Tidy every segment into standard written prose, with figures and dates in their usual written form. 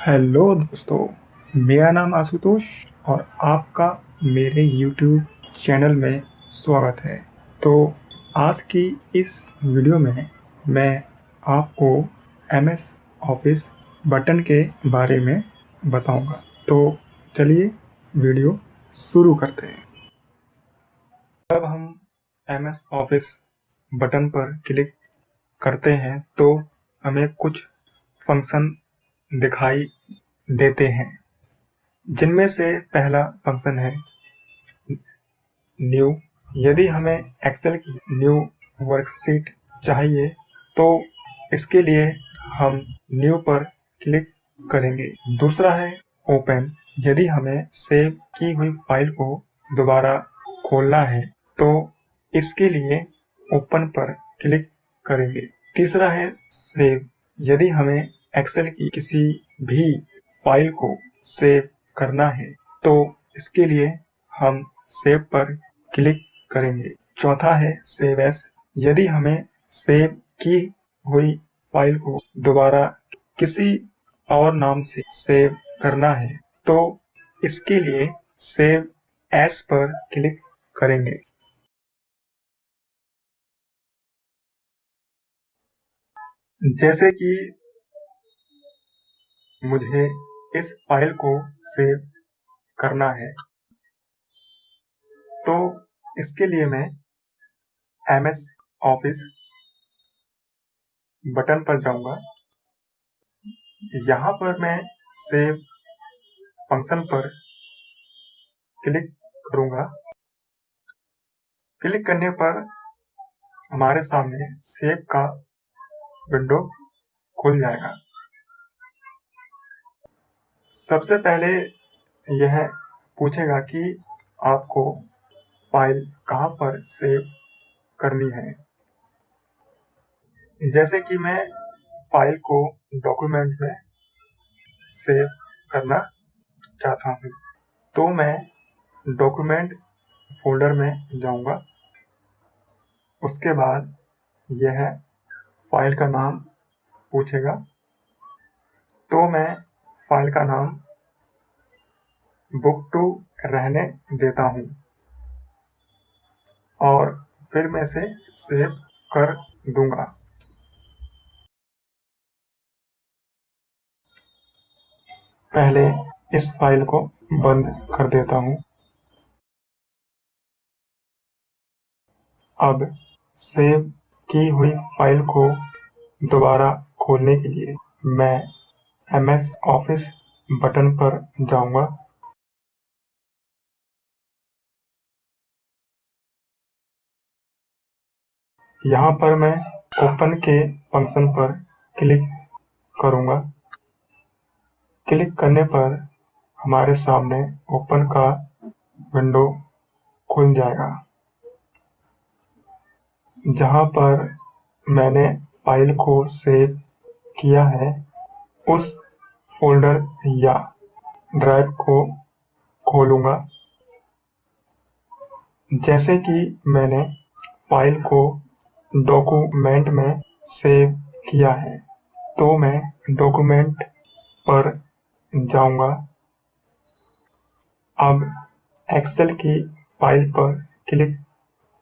Hello दोस्तों, मेरा नाम आशुतोष और आपका मेरे YouTube चैनल में स्वागत है। तो आज की इस वीडियो में मैं आपको MS ऑफिस बटन के बारे में बताऊंगा। तो चलिए वीडियो शुरू करते हैं। जब हम MS ऑफिस बटन पर क्लिक करते हैं तो हमें कुछ फंक्शन दिखाई देते हैं, जिनमें से पहला फंक्शन है न्यू। यदि हमें एक्सेल की न्यू वर्कशीट चाहिए तो इसके लिए हम न्यू पर क्लिक करेंगे। दूसरा है ओपन। यदि हमें सेव की हुई फाइल को दोबारा खोलना है तो इसके लिए ओपन पर क्लिक करेंगे। तीसरा है सेव। यदि हमें एक्सेल की किसी भी फाइल को सेव करना है तो इसके लिए हम सेव पर क्लिक करेंगे। चौथा है सेव एज। यदि हमें सेव की हुई फाइल को दोबारा किसी और नाम से सेव करना है तो इसके लिए सेव एज पर क्लिक करेंगे। जैसे कि मुझे इस फाइल को सेव करना है तो इसके लिए मैं MS ऑफिस बटन पर जाऊंगा। यहाँ पर मैं सेव फंक्शन पर क्लिक करूंगा। क्लिक करने पर हमारे सामने सेव का विंडो खुल जाएगा। सबसे पहले यह पूछेगा कि आपको फाइल कहाँ पर सेव करनी है। जैसे कि मैं फाइल को डॉक्यूमेंट में सेव करना चाहता हूँ तो मैं डॉक्यूमेंट फोल्डर में जाऊंगा। उसके बाद यह फाइल का नाम पूछेगा तो मैं फाइल का नाम बुक टू रहने देता हूँ और फिर मैं इसे सेव कर दूंगा। पहले इस फाइल को बंद कर देता हूँ। अब सेव की हुई फाइल को दोबारा खोलने के लिए मैं MS ऑफिस बटन पर जाऊंगा। यहाँ पर मैं ओपन के फंक्शन पर क्लिक करूंगा। क्लिक करने पर हमारे सामने ओपन का विंडो खुल जाएगा, जहाँ पर मैंने फाइल को सेव किया है उस फोल्डर या ड्राइव को खोलूंगा। जैसे कि मैंने फाइल को डॉक्यूमेंट में सेव किया है तो मैं डॉक्यूमेंट पर जाऊंगा। अब एक्सेल की फाइल पर क्लिक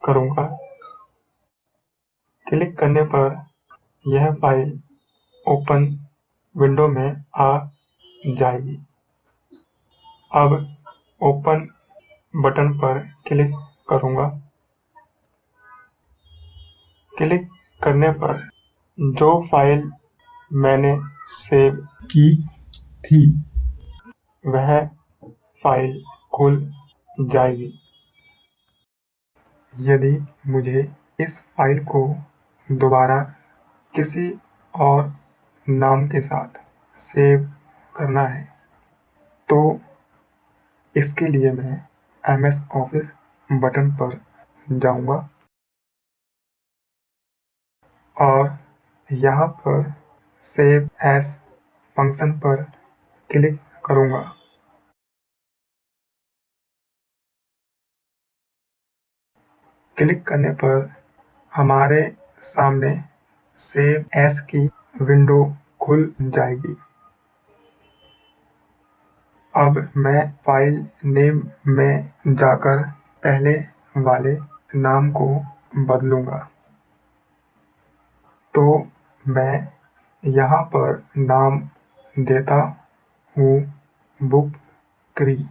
करूंगा। क्लिक करने पर यह फाइल ओपन विंडो में आ जाएगी। अब ओपन बटन पर क्लिक करूंगा। क्लिक करने पर जो फाइल मैंने सेव की थी वह फाइल खुल जाएगी। यदि मुझे इस फाइल को दोबारा किसी और नाम के साथ सेव करना है तो इसके लिए मैं MS ऑफिस बटन पर जाऊंगा और यहाँ पर सेव एज फंक्शन पर क्लिक करूंगा। क्लिक करने पर हमारे सामने सेव एज की विंडो खुल जाएगी। अब मैं फाइल नेम में जाकर पहले वाले नाम को बदलूंगा। तो मैं यहाँ पर नाम देता हूँ बुक 3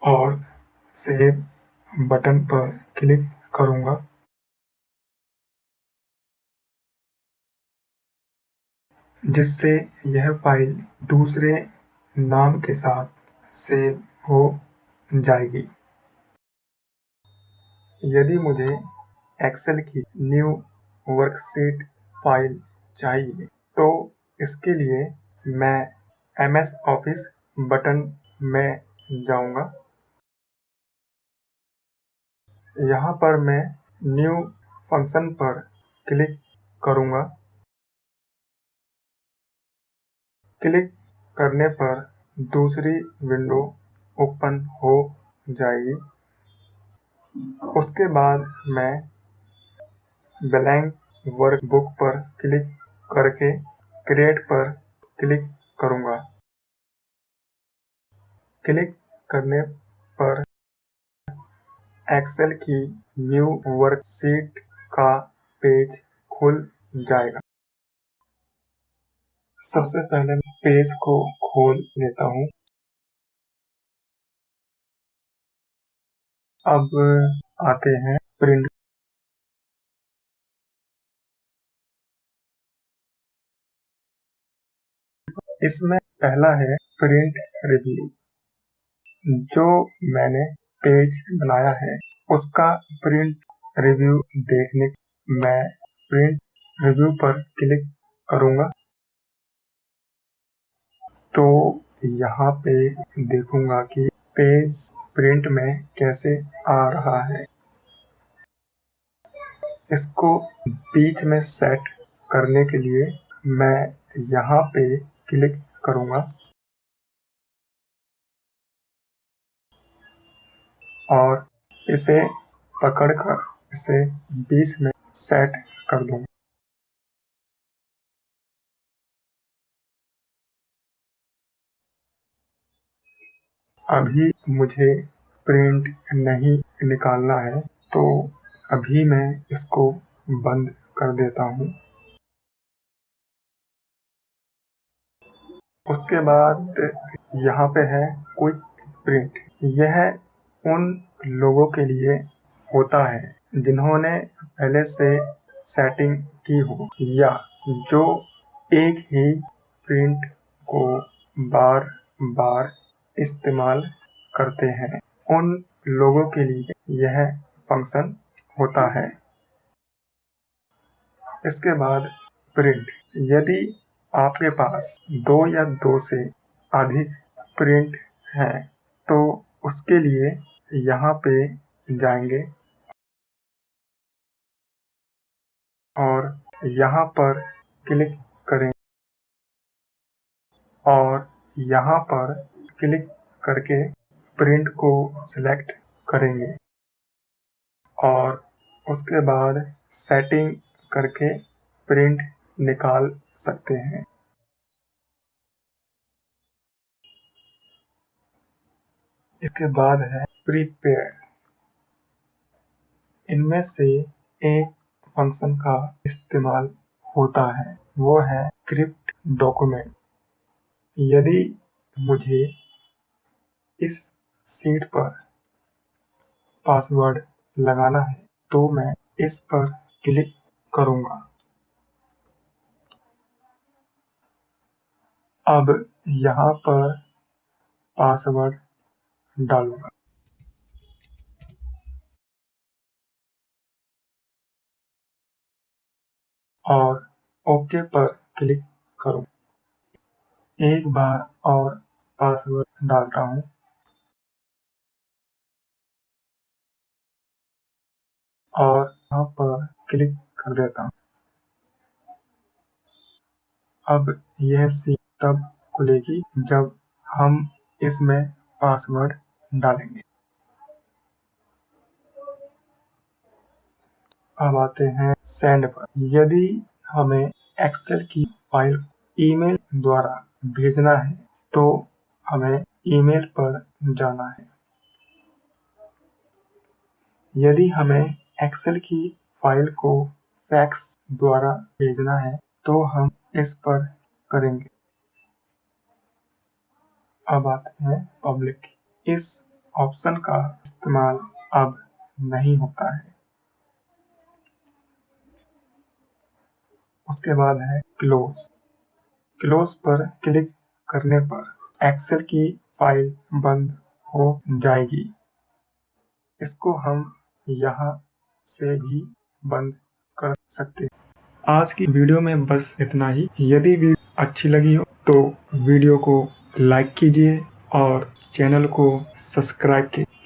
और सेव बटन पर क्लिक करूँगा, जिससे यह फाइल दूसरे नाम के साथ सेव हो जाएगी। यदि मुझे एक्सेल की न्यू वर्कशीट फाइल चाहिए तो इसके लिए मैं एमएस ऑफिस बटन में जाऊंगा। यहाँ पर मैं न्यू फंक्शन पर क्लिक करूंगा। क्लिक करने पर दूसरी विंडो ओपन हो जाएगी। उसके बाद मैं ब्लैंक वर्कबुक पर क्लिक करके क्रिएट पर क्लिक करूंगा। क्लिक करने पर एक्सेल की न्यू वर्कशीट का पेज खुल जाएगा। सबसे पहले मैं पेज को खोल लेता हूँ। अब आते हैं प्रिंट। इसमें पहला है प्रिंट रिव्यू। जो मैंने पेज बनाया है उसका प्रिंट रिव्यू देखने मैं प्रिंट रिव्यू पर क्लिक करूंगा। तो यहाँ पे देखूंगा कि पेज प्रिंट में कैसे आ रहा है। इसको बीच में सेट करने के लिए मैं यहाँ पे क्लिक करूंगा और इसे पकड़कर इसे बीच में सेट कर दूंगा। अभी मुझे प्रिंट नहीं निकालना है तो अभी मैं इसको बंद कर देता हूँ। उसके बाद यहाँ पे है क्विक प्रिंट। यह उन लोगों के लिए होता है जिन्होंने पहले से सेटिंग की हो या जो एक ही प्रिंट को बार बार इस्तेमाल करते हैं। उन लोगों के लिए यह फंक्शन होता है। इसके बाद प्रिंट। यदि आपके पास 2 या 2 से अधिक प्रिंट हैं तो उसके लिए यहाँ पे जाएंगे और यहाँ पर क्लिक करें और यहाँ पर क्लिक करके प्रिंट को सिलेक्ट करेंगे और उसके बाद सेटिंग करके प्रिंट निकाल सकते हैं। इसके बाद है प्रीपेयर। इनमें से एक फंक्शन का इस्तेमाल होता है, वो है क्रिप्ट डॉक्यूमेंट। यदि मुझे इस सीट पर पासवर्ड लगाना है तो मैं इस पर क्लिक करूंगा। अब यहाँ पर पासवर्ड डालूंगा और ओके पर क्लिक करूँ। एक बार और पासवर्ड डालता हूँ और यहाँ पर क्लिक कर देता हूँ। अब यह सीट तब खुलेगी जब हम इसमें पासवर्ड डालेंगे। अब आते हैं सेंड पर। यदि हमें एक्सेल की फाइल ईमेल द्वारा भेजना है तो हमें ईमेल पर जाना है। यदि हमें एक्सेल की फाइल को फैक्स द्वारा भेजना है तो हम इस पर करेंगे। अब आते हैं पब्लिक। इस ऑप्शन का इस्तेमाल अब नहीं होता है। उसके बाद है क्लोज। क्लोज पर क्लिक करने पर एक्सेल की फाइल बंद हो जाएगी। इसको हम यहाँ से भी बंद कर सकते हैं। आज की वीडियो में बस इतना ही। यदि वीडियो अच्छी लगी हो तो वीडियो को लाइक कीजिए और चैनल को सब्सक्राइब कीजिए।